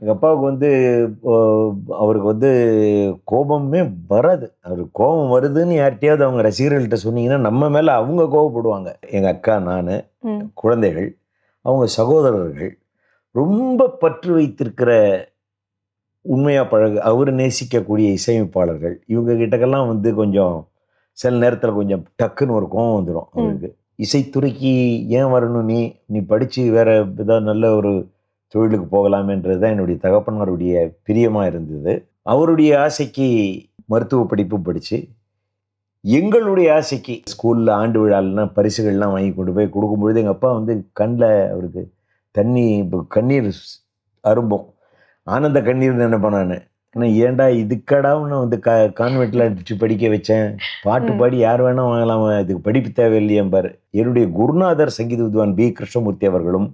எங்க அப்பாவுக்கு வந்து ஓ அவருக்கு வந்து கோபமே வராது. அவருக்கு கோபம் வருதுன்னு யார்ட்டயாவது அவங்க ரசிகர்கள்ட்ட சொன்னீங்கன்னா, நம்ம மேல அவங்க கோவப்படுவாங்க. எங்க அக்கா, நானு, ம். குழந்தைகள், அவங்க சகோதரர்கள். ரொம்ப பற்று வைத்திருக்கிற உண்மையா அவரு நேசிக்கக்கூடிய இசையமைப்பாளர்கள். இவங்க கிட்டக்கெல்லாம் வந்து கொஞ்சம் சில நேரத்தில கொஞ்சம் டக்குன்னு ஒரு கோவம் வந்துரும் ம். அவருக்கு. இசைத்துறைக்கு ஏன் வரணும் நீ? நீ படிச்சு வேற ஏதாவது நல்ல ஒரு தொழிலுக்கு போகலாமேன்றது தான் என்னுடைய தகப்பனாருடைய பிரியமா இருந்தது. அவருடைய ஆசைக்கு மருத்துவ படிப்பு படிச்சு, எங்களுடைய ஆசைக்கு ஸ்கூல்ல ஆண்டு விழாலலாம் பரிசுகள்லாம் வாங்கி கொண்டு போய் குடுக்கும்பொழுது, எங்க அப்பா வந்து கண்ல அவருக்கு தண்ணி கண்ணீர் அரும்பும். ஆனந்த கண்ணீர்ன்னு நெனைப்பேன் நானு. ஆனா ஏன்டா இதுக்காடா உன்ன வந்து கான்வென்ட்ல அனுப்பிச்சு படிக்க வச்சேன். பாட்டு ம். பாடி யார் வேணா வாங்கலாம். இதுக்கு படிப்பு தேவையில்லையேம்பாரு. என்னுடைய குருநாதர் சங்கீத வித்வான் பி. கிருஷ்ணமூர்த்தி அவர்களும்,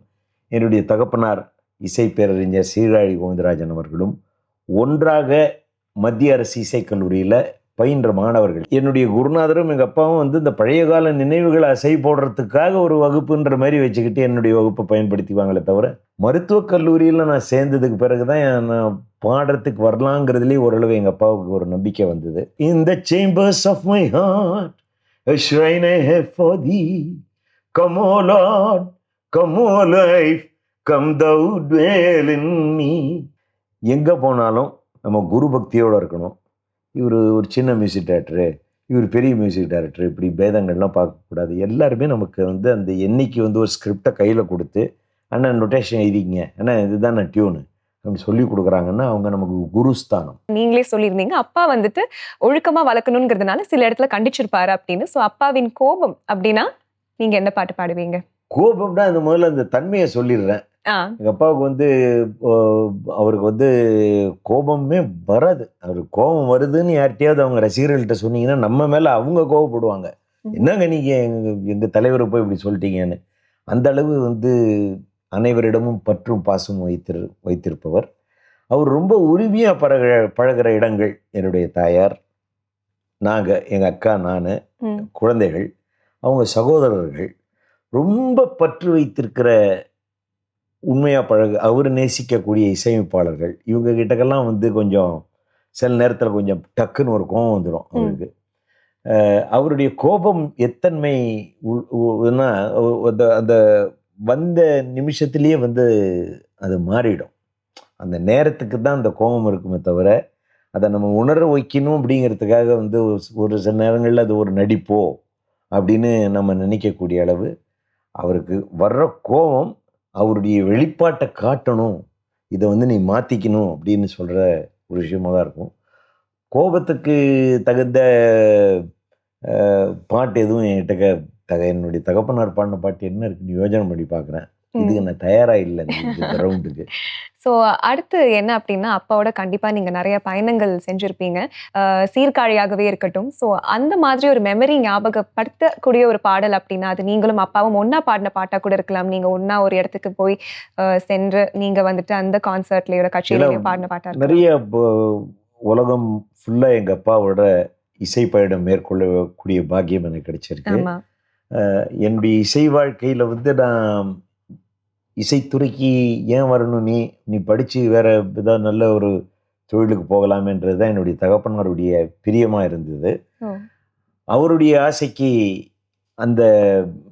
என்னுடைய தகப்பனார் இசை பேரறிஞர் சீர்காழி கோவிந்தராஜன் அவர்களும் ஒன்றாக மத்திய அரசு இசைக் கல்லூரியில பயின்ற மாணவர்கள். என்னுடைய குருநாதரும் எங்க அப்பாவும் வந்து இந்த பழைய கால நினைவுகள அசை போடுறதுக்காக ஒரு வகுப்புன்ற மாரி வச்சுக்கிட்டு என்னுடைய வகுப்ப பயன்படுத்திக்குவாங்களே தவிர, மருத்துவக் கல்லூரியில நான் சேர்ந்ததுக்கு பிறகு தான் நான் பாடுறதுக்கு வரலாங்கிறதுலயே ஓரளவு எங்க அப்பாவுக்கு ஒரு நம்பிக்கை வந்தது. "In the chambers of my heart a shrine I have for thee. Come, O Lord, come, O life, come thou dwell in me." எங்க போனாலும் நம்ம குரு பக்தியோட இருக்கணும். இவரு ஒரு சின்ன மியூசிக் டைரக்டரு, இவரு பெரிய மியூசிக் டைரக்டரு, இப்படி பேதங்கள்லாம் பார்க்கக்கூடாது. எல்லாருமே நமக்கு வந்து அந்த என்னைக்கு வந்து ஒரு ஸ்கிரிப்ட கையில குடுத்து, "அண்ணா நொட்டேஷன் எழுதிக்கங்க. அண்ணா இதுதாண்ணா டியூனு." அப்படின்னு சொல்லிக் குடுக்குறாங்கன்னா, அவங்க நமக்கு குருஸ்தானம். நீங்களே சொல்லியிருந்தீங்க. அப்பா வந்துட்டு ஒழுக்கமா வளர்க்கணும்ங்கிறதுனால சில இடத்துல கண்டிச்சிருப்பாரு அப்படின்னு. சோ அப்பாவின் கோபம் அப்படின்னா, நீங்க என்ன பாட்டு பாடுவீங்க? கோபம்னா அந்த முதல்ல அந்த தன்மைய சொல்லிடுறேன். ஆ. எங்க அப்பாவுக்கு வந்து இப்போ அவருக்கு வந்து கோபமே வராது. அவருக்கு கோபம் வருதுன்னு யார்ட்டயாவது அவங்க ரசிகர்கள்ட்ட சொன்னீங்கன்னா, நம்ம மேல அவங்க கோவப்படுவாங்க. ம். "என்னங்க நீங்க எங்க எங்க தலைவர போய் இப்படி சொல்ட்டீங்கன்னு." அந்த அளவு வந்து அனைவரிடமும் பற்றும் பாசமும் வைத்திருப்பவர். அவர் ரொம்ப உரிமையா பழகுற இடங்கள் என்னுடைய தாயார், நாங்க, எங்க அக்கா, நானு, ம். குழந்தைகள், அவங்க சகோதரர்கள். ரொம்ப பற்று வைத்திருக்கிற உண்மையா அவரு நேசிக்கக்கூடிய இசையமைப்பாளர்கள். இவங்க கிட்டக்கெல்லாம் வந்து கொஞ்சம் சில நேரத்தில கொஞ்சம் டக்குன்னு ஒரு கோவம் வந்துரும் ம். அவருக்கு. அவருடைய கோபம் எத்தன்மை உ உனா அந்த அந்த வந்த நிமிஷத்திலேயே வந்து அது மாறிடும். அந்த நேரத்துக்கு தான் அந்த கோபம் இருக்குமே தவிர, அத நம்ம உணர வைக்கணும் அப்படிங்கிறதுக்காக வந்து ஒரு சில நேரங்கள்ல அது ஒரு நடிப்போ அப்படின்னு நம்ம நினைக்கக்கூடிய அளவு, அவருக்கு வர்ற கோவம் அவருடைய வெளிப்பாட்ட காட்டணும். இத வந்து நீ மாத்திக்கணும் அப்படின்னு சொல்ற ஒரு விஷயமா தான் இருக்கும். கோபத்துக்கு தகுந்த பாட்டு எதுவும் என்கிட்ட என்னுடைய தகப்பனார் பாடுன பாட்டு என்ன இருக்குன்னு யோசனை பண்ணி பார்க்குறேன். இதுக்கு ம். நான் தயாரா இல்ல இந்த ரவுண்டுக்கு. சோ அடுத்து என்ன அப்டின்னா, அப்பாவோட கண்டிப்பா நீங்க நெறைய பயணங்கள் செஞ்சிருப்பீங்க. சீர்காழியாகவே இருக்கட்டும். சோ அந்த மாதிரி ஒரு மெமரி ஞாபகப்படுத்தக்கூடிய ஒரு பாடல் அப்டின்னா, அது நீங்களும் அப்பாவும் ஒண்ணா பாடின பாட்டா கூட இருக்கலாம். நீங்க ஒண்ணா ஒரு இடத்துக்கு போய் சென்று நீங்க வந்துட்டு அந்த கான்சர்ட்லயோ, ஏன்னா கச்சேரியிலயோ பாடின பாட்டா இருக்கலாம். நெறைய உலகம் ஃபுல்லா எங்க அப்பாவோட இசை பயணம் மேற்கொள்ளக்கூடிய பாக்கியம் எனக்கு கிடைச்சிருக்கு. ஆமா. என்னுடைய இசை வாழ்க்கையில வந்து நான் இசைத்துறைக்கு ஏன் வரணும் நீ? நீ படிச்சு வேற ஏதாவது நல்ல ஒரு தொழிலுக்கு போகலாமேன்றது தான் என்னுடைய தகப்பனாருடைய பிரியமா இருந்தது. ஓ! அவருடைய ஆசைக்கு அந்த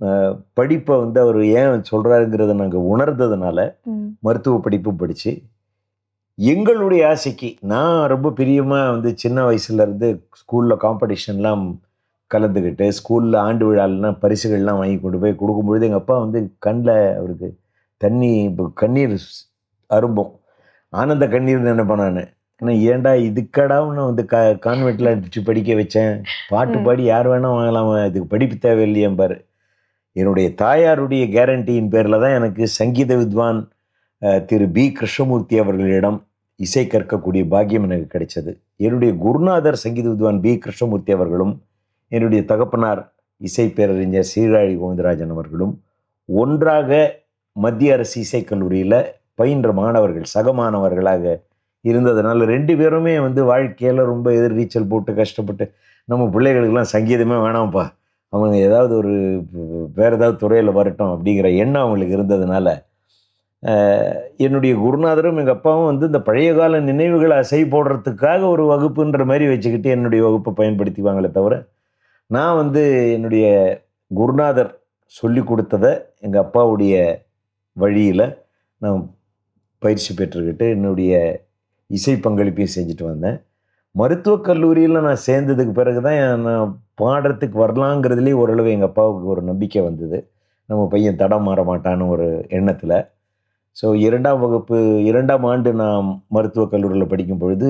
அ படிப்ப வந்து அவரு ஏன் சொல்றாருங்கிறத நாங்க உணர்ந்ததுனால, ம். மருத்துவ படிப்பு படிச்சு, எங்களுடைய ஆசைக்கு நான் ரொம்ப பிரியமா வந்து சின்ன வயசுல இருந்து ஸ்கூல்ல காம்படிஷன்லாம் கலந்துக்கிட்டு, ஸ்கூல்ல ஆண்டு விழாலலாம் பரிசுகள்லாம் வாங்கி கொண்டு போய் குடுக்கும்பொழுது, எங்க அப்பா வந்து கண்ல அவருக்கு தண்ணி கண்ணீர் அரும்பும். ஆனந்த கண்ணீர்ன்னு நெனைப்பேன் நானு. ஆனா ஏன்டா இதுக்காடா உன்ன வந்து கான்வென்ட்ல அனுப்பிச்சு படிக்க வச்சேன். பாட்டு ம். பாடி யார் வேணா வாங்கலாம். இதுக்கு படிப்பு தேவையில்லையேம்பாரு. என்னுடைய தாயாருடைய கேரண்டியின் பேர்ல தான் எனக்கு சங்கீத வித்வான் திரு பி. கிருஷ்ணமூர்த்தி அவர்களிடம் இசை கற்கக்கூடிய பாக்கியம் எனக்கு கிடைச்சது. என்னுடைய குருநாதர் சங்கீத வித்வான் பி. கிருஷ்ணமூர்த்தி அவர்களும், என்னுடைய தகப்பனார் இசை பேரறிஞர் சீர்காழி கோவிந்தராஜன் அவர்களும் ஒன்றாக மத்திய அரசு இசைக் கல்லூரியில பயின்ற மாணவர்கள், சக மாணவர்களாக இருந்ததுனால 2 பேருமே வந்து வாழ்க்கையில ரொம்ப எதிர்நீச்சல் போட்டு கஷ்டப்பட்டு, நம்ம பிள்ளைகளுக்கெல்லாம் சங்கீதமே வேணாம்ப்பா. அவங்க ஏதாவது ஒரு வேற ஏதாவது துறையில வரட்டும் அப்படிங்கிற எண்ணம் அவங்களுக்கு இருந்ததுனால, என்னுடைய குருநாதரும் எங்கள் அப்பாவும் வந்து இந்த பழைய கால நினைவுகளை அசை போடுறதுக்காக ஒரு வகுப்புன்ற மாதிரி வச்சுக்கிட்டு என்னுடைய வகுப்பை பயன்படுத்திவாங்களே தவிர, நான் வந்து என்னுடைய குருநாதர் சொல்லி கொடுத்ததை எங்கள் அப்பாவுடைய வழியில் நான் பயிற்சி பெற்றுக்கிட்டு என்னுடைய இசை பங்களிப்பையும் செஞ்சுட்டு வந்தேன். மருத்துவக் கல்லூரியில் நான் சேர்ந்ததுக்கு பிறகு தான் நான் பாடுறதுக்கு வரலாங்கிறதுலேயே ஓரளவு எங்கள் அப்பாவுக்கு ஒரு நம்பிக்கை வந்தது. நம்ம பையன் தடம் மாற மாட்டான்னு ஒரு எண்ணத்தில். ஸோ 2ஆம் ஆண்டு நான் மருத்துவக் கல்லூரியில் படிக்கும் பொழுது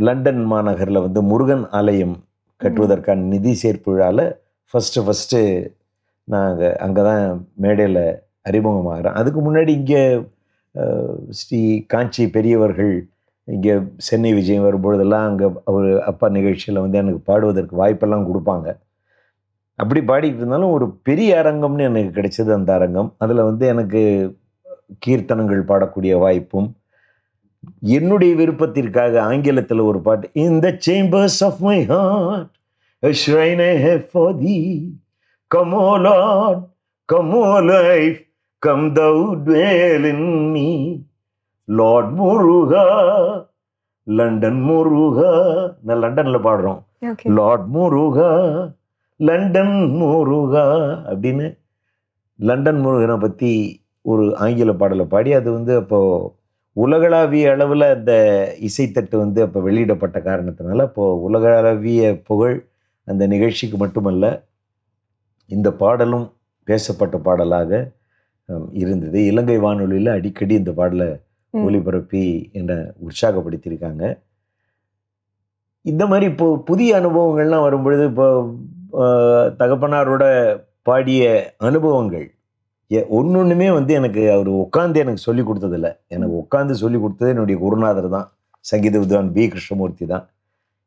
லண்டன் மாநகரில் வந்து முருகன் ஆலயம் கட்டுவதற்கான நிதி சேர்ப்பு விழாவில் ஃபஸ்ட்டு நாங்கள் அங்கே தான் மேடையில் அறிமுகமாகிறேன். அதுக்கு முன்னாடி இங்கே ஸ்ரீ காஞ்சி பெரியவர்கள் இங்கே சென்னை விஜயம் வரும்பொழுதெல்லாம் அங்கே அவர் அப்பா நிகழ்ச்சியில் வந்து எனக்கு பாடுவதற்கு வாய்ப்பெல்லாம் கொடுப்பாங்க. அப்படி பாடிட்டு இருந்தாலும் ஒரு பெரிய அரங்கம்னு எனக்கு கிடைச்சது அந்த அரங்கம். அதில் வந்து எனக்கு கீர்த்தனங்கள் பாடக்கூடிய வாய்ப்பும், என்னுடைய விருப்பத்திற்காக ஆங்கிலத்தில் ஒரு பாட்டு, in the chambers of my heart a shrine I have for thee, come o Lord, come o life, come thou dwell in me, Lord Muruga, London Muruga. நான் லண்டனில் பாடுறோம், லார்ட் முருகா, லண்டன் முருகா அப்படின்னு லண்டன் முருகனை பற்றி ஒரு ஆங்கில பாடலை பாடி, அது வந்து அப்போது உலகளாவிய அளவில் அந்த இசைத்தட்டு வந்து அப்போ வெளியிடப்பட்ட காரணத்தினால அப்போது உலகளவிய புகழ் அந்த நிகழ்ச்சிக்கு மட்டுமல்ல, இந்த பாடலும் பேசப்பட்ட பாடலாக இருந்தது. இலங்கை வானொலியில் அடிக்கடி இந்த பாடலை ஒளிபரப்பி என்னை உற்சாகப்படுத்தியிருக்காங்க. இந்த மாதிரி இப்போ புதிய அனுபவங்கள்லாம் வரும்பொழுது, இப்போ தகப்பனாரோட பாடிய அனுபவங்கள் ஒன்றுமே வந்து எனக்கு அவர் உட்காந்து எனக்கு சொல்லி கொடுத்ததில்ல. எனக்கு உட்காந்து சொல்லி கொடுத்தது என்னுடைய குருநாதர் தான், சங்கீத வித்வான் பி கிருஷ்ணமூர்த்தி தான்.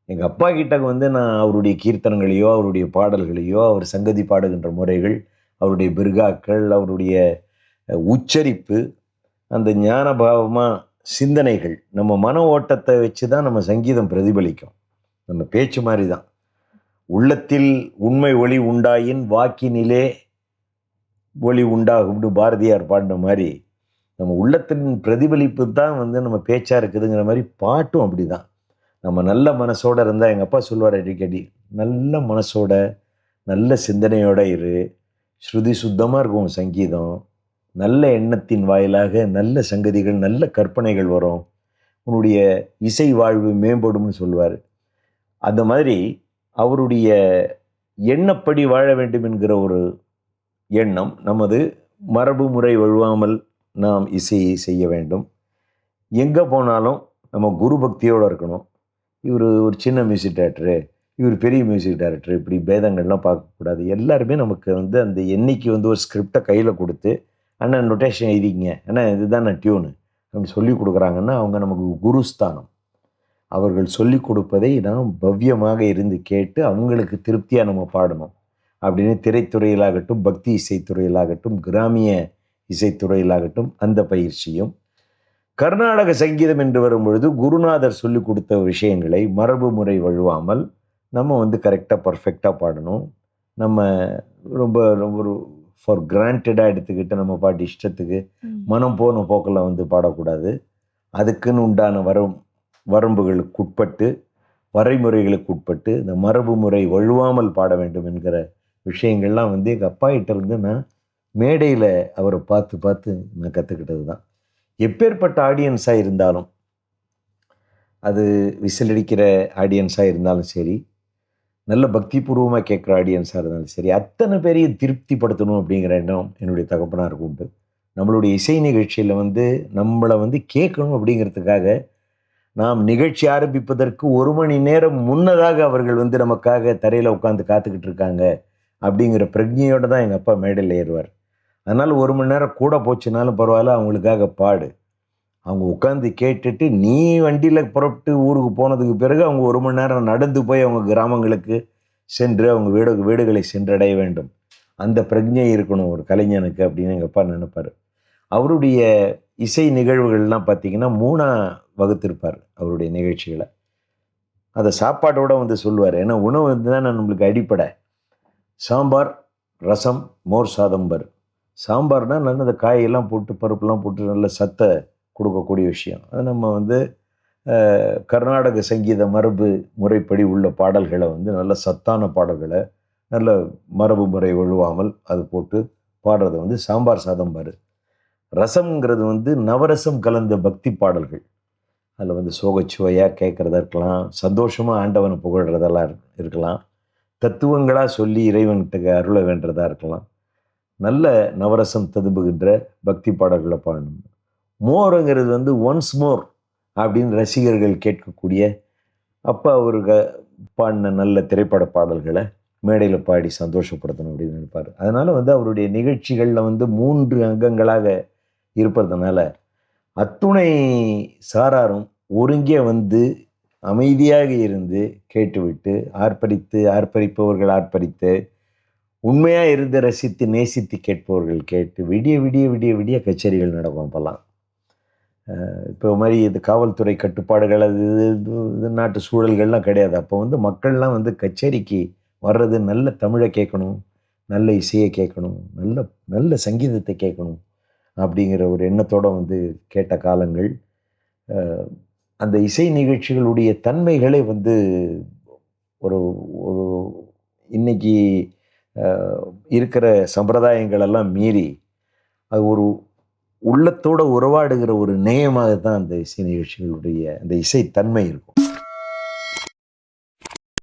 எங்கள் அப்பா கிட்ட வந்து நான் அவருடைய கீர்த்தனங்களையோ அவருடைய பாடல்களையோ அவர் சங்கதி பாடுகின்ற முறைகள், அவருடைய பிர்காக்கள், அவருடைய உச்சரிப்பு, அந்த ஞானபாவமாக சிந்தனைகள், நம்ம மன ஓட்டத்தை வச்சு தான் நம்ம சங்கீதம் பிரதிபலிக்கும். நம்ம பேச்சு மாதிரி தான். உள்ளத்தில் உண்மை ஒளி உண்டாயின் வாக்கினிலே ஒளி உண்டாகும்னு பாரதியார் பாடின மாதிரி, நம்ம உள்ளத்தின் பிரதிபலிப்பு தான் வந்து நம்ம பேச்சாக இருக்குதுங்கிற மாதிரி பாட்டும் அப்படி தான். நம்ம நல்ல மனசோடு இருந்தால், எங்கள் அப்பா சொல்லுவார் அடிக்கடி, நல்ல மனசோட நல்ல சிந்தனையோடு இரு, ஸ்ருதி சுத்தமாக இருக்கும் சங்கீதம், நல்ல எண்ணத்தின் வாயிலாக நல்ல சங்கதிகள் நல்ல கற்பனைகள் வரும், உன்னுடைய இசை வாழ்வு மேம்படும்னு சொல்லுவார். அந்த மாதிரி அவருடைய எண்ணப்படி வாழ வேண்டும் என்கிற ஒரு எண்ணம், நமது மரபு முறை வழுவாமல் நாம் இசையை செய்ய வேண்டும். எங்கே போனாலும் நம்ம குரு பக்தியோடு இருக்கணும். இவர் ஒரு சின்ன மியூசிக் டைரக்டரு, இவர் பெரிய மியூசிக் டைரக்டர், இப்படி பேதங்கள்லாம் பார்க்கக்கூடாது. எல்லாருமே நமக்கு வந்து அந்த எண்ணிக்கை வந்து ஒரு ஸ்கிரிப்டை கையில் கொடுத்து, அண்ணா நொட்டேஷன் எழுதிங்க, அண்ணா இதுதான் நான் டியூனு அப்படின்னு சொல்லி கொடுக்குறாங்கன்னா அவங்க நமக்கு குருஸ்தானம். அவர்கள் சொல்லி கொடுப்பதை நாம் பவ்யமாக இருந்து கேட்டு அவங்களுக்கு திருப்தியாக நம்ம பாடணும் அப்படின்னு திரைத்துறையிலாகட்டும், பக்தி இசைத்துறையிலாகட்டும், கிராமிய இசைத்துறையிலாகட்டும் அந்த பயிற்சியும். கர்நாடக சங்கீதம் என்று வரும்பொழுது குருநாதர் சொல்லி கொடுத்த விஷயங்களை மரபு முறை வழுவாமல் நம்ம வந்து கரெக்டாக பர்ஃபெக்டாக பாடணும். நம்ம ரொம்ப ஒரு ஃபார் கிராண்டடாக எடுத்துக்கிட்டு நம்ம பாட்டு இஷ்டத்துக்கு மனம் போன போக்கில் வந்து பாடக்கூடாது. அதுக்குன்னு உண்டான வரம்புகளுக்கு உட்பட்டு, வரைமுறைகளுக்கு உட்பட்டு இந்த மரபு முறை வழுவாமல் பாட வேண்டும் என்கிற விஷயங்கள்லாம் வந்து எங்கள் அப்பா கிட்ட இருந்து நான் மேடையில் அவரை பார்த்து பார்த்து நான் கற்றுக்கிட்டது தான். எப்பேற்பட்ட ஆடியன்ஸாக இருந்தாலும், அது விசிலடிக்கிற ஆடியன்ஸாக இருந்தாலும் சரி, நல்ல பக்திபூர்வமாக கேட்குற ஆடியன்ஸாக இருந்தாலும் சரி, அத்தனை பேரையும் திருப்திப்படுத்தணும் அப்படிங்கிற எண்ணம் என்னுடைய தகப்பனாருக்கு உண்டு. நம்மளுடைய இசை நிகழ்ச்சியில் வந்து நம்மளை வந்து கேட்கணும் அப்படிங்கிறதுக்காக நாம் நிகழ்ச்சி ஆரம்பிப்பதற்கு 1 மணி நேரம் முன்னதாக அவர்கள் வந்து நமக்காக தரையில் உட்காந்து காத்துக்கிட்டு இருக்காங்க அப்படிங்கிற பிரஜையோடு தான் எங்கள் அப்பா மேடையில் ஏறுவார். அதனால் 1 மணி நேரம் கூட போச்சுனாலும் பரவாயில்ல, அவங்களுக்காக பாடு. அவங்க உட்காந்து கேட்டுட்டு நீ வண்டியில் புறப்பட்டு ஊருக்கு போனதுக்கு பிறகு அவங்க 1 மணி நேரம் நடந்து போய் அவங்க கிராமங்களுக்கு சென்று அவங்க வீடுகளை சென்றடைய வேண்டும். அந்த பிரஜை இருக்கணும் ஒரு கலைஞனுக்கு அப்படின்னு எங்கள் அப்பா நினைப்பார். அவருடைய இசை நிகழ்வுகள்லாம் பார்த்திங்கன்னா 3ஆக வகுத்திருப்பார் அவருடைய நிகழ்ச்சிகளை. அதை சாப்பாட்டோடு வந்து சொல்லுவார். ஏன்னா உணவு வந்து தான் நம்மளுக்கு அடிப்படை. சாம்பார், ரசம், மோர் சாதம்பர், சாம்பார்னா நல்ல அந்த காயெல்லாம் போட்டு பருப்புலாம் போட்டு நல்ல சத்தை கொடுக்கக்கூடிய விஷயம். அது நம்ம வந்து கர்நாடக சங்கீத மரபு முறைப்படி உள்ள பாடல்களை வந்து நல்ல சத்தான பாடல்களை நல்ல மரபு முறை ஒழுவாமல் அது போட்டு பாடுறது வந்து சாம்பார் சாதம் பாரு. ரசம்ங்கிறது வந்து நவரசம் கலந்த பக்தி பாடல்கள். அதில் வந்து சோகச்சுவையாக கேட்குறதா இருக்கலாம், சந்தோஷமாக ஆண்டவனை புகழ்கிறதெல்லாம் இருக்கலாம், தத்துவங்களாக சொல்லி இறைவன்கிட்ட அருள வேண்டதா இருக்கலாம். நல்ல நவரசம் ததும்புகின்ற பக்தி பாடல்களை பாடணும். மோருங்கிறது வந்து ஒன்ஸ் மோர் அப்படின்னு ரசிகர்கள் கேட்கக்கூடிய அப்போ அவர் பாடின நல்ல திரைப்பட பாடல்களை மேடையில் பாடி சந்தோஷப்படுத்தணும் அப்படின்னு நினைப்பார். அதனால் வந்து அவருடைய நிகழ்ச்சிகளில் வந்து 3 அங்கங்களாக இருப்பதனால அத்துணை சாராரும் ஒருங்கே வந்து அமைதியாக இருந்து கேட்டுவிட்டு ஆர்ப்பரிப்பவர்கள் ஆர்ப்பரித்து உண்மையாக இருந்து ரசித்து நேசித்து கேட்பவர்கள் கேட்டு விடிய விடிய விடிய விடிய கச்சேரிகள் நடக்கும். அப்போல்லாம் இப்போ மாதிரி இது காவல்துறை கட்டுப்பாடுகள் அது இது நாட்டு சூழல்கள்லாம் கிடையாது. அப்போ வந்து மக்கள்லாம் வந்து கச்சேரிக்கு வர்றது நல்ல தமிழை கேட்கணும், நல்ல இசையை கேட்கணும், நல்ல நல்ல சங்கீதத்தை கேட்கணும் அப்படிங்கிற ஒரு எண்ணத்தோடு வந்து கேட்ட காலங்கள். அந்த இசை நிகழ்ச்சிகளுடைய தன்மைகளே வந்து ஒரு ஒரு இன்னைக்கு இருக்கிற சம்பிரதாயங்களெல்லாம் மீறி அது ஒரு உள்ளத்தோட உறவாடுகிற ஒரு நேயமாக தான் அந்த இசை நிகழ்ச்சிகளுடைய அந்த இசைத்தன்மை இருக்கும்.